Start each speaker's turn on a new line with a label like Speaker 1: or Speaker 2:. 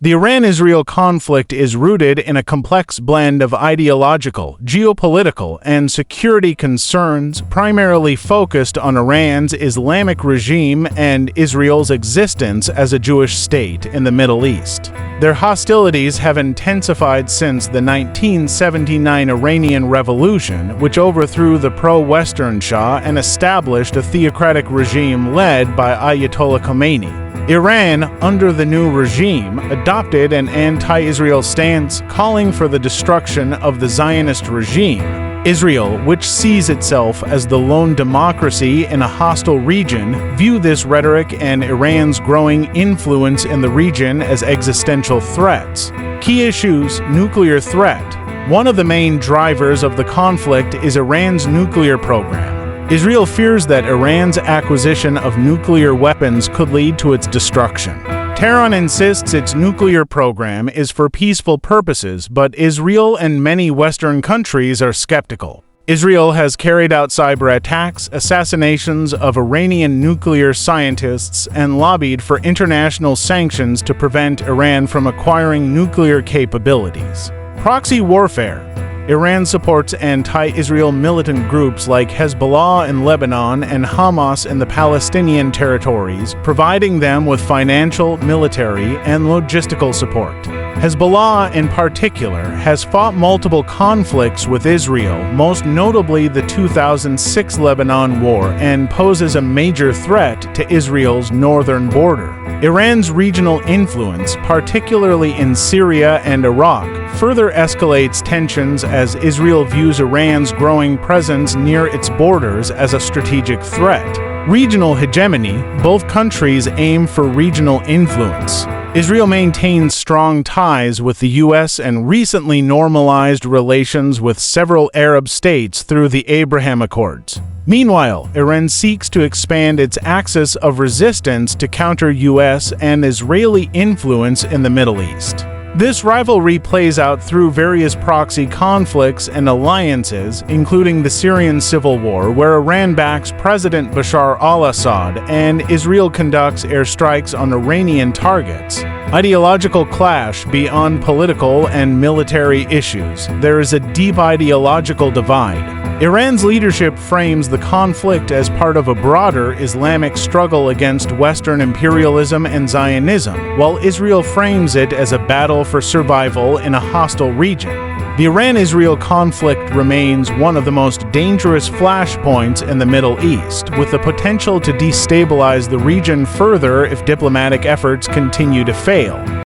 Speaker 1: The Iran-Israel conflict is rooted in a complex blend of ideological, geopolitical, and security concerns primarily focused on Iran's Islamic regime and Israel's existence as a Jewish state in the Middle East. Their hostilities have intensified since the 1979 Iranian Revolution, which overthrew the pro-Western Shah and established a theocratic regime led by Ayatollah Khomeini. Iran, under the new regime, adopted an anti-Israel stance calling for the destruction of the Zionist regime. Israel, which sees itself as the lone democracy in a hostile region, view this rhetoric and Iran's growing influence in the region as existential threats. Key issues: nuclear threat. One of the main drivers of the conflict is Iran's nuclear program. Israel fears that Iran's acquisition of nuclear weapons could lead to its destruction. Tehran insists its nuclear program is for peaceful purposes, but Israel and many Western countries are skeptical. Israel has carried out cyber attacks, assassinations of Iranian nuclear scientists, and lobbied for international sanctions to prevent Iran from acquiring nuclear capabilities. Proxy warfare. Iran supports anti-Israel militant groups like Hezbollah in Lebanon and Hamas in the Palestinian territories, providing them with financial, military, and logistical support. Hezbollah, in particular, has fought multiple conflicts with Israel, most notably the 2006 Lebanon War, and poses a major threat to Israel's northern border. Iran's regional influence, particularly in Syria and Iraq, further escalates tensions as Israel views Iran's growing presence near its borders as a strategic threat. Regional hegemony. Both countries aim for regional influence. Israel maintains strong ties with the U.S. and recently normalized relations with several Arab states through the Abraham Accords. Meanwhile, Iran seeks to expand its axis of resistance to counter U.S. and Israeli influence in the Middle East. This rivalry plays out through various proxy conflicts and alliances, including the Syrian civil war, where Iran backs President Bashar al-Assad and Israel conducts airstrikes on Iranian targets. Ideological clash beyond political and military issues. There is a deep ideological divide. Iran's leadership frames the conflict as part of a broader Islamic struggle against Western imperialism and Zionism, while Israel frames it as a battle for survival in a hostile region. The Iran-Israel conflict remains one of the most dangerous flashpoints in the Middle East, with the potential to destabilize the region further if diplomatic efforts continue to fail.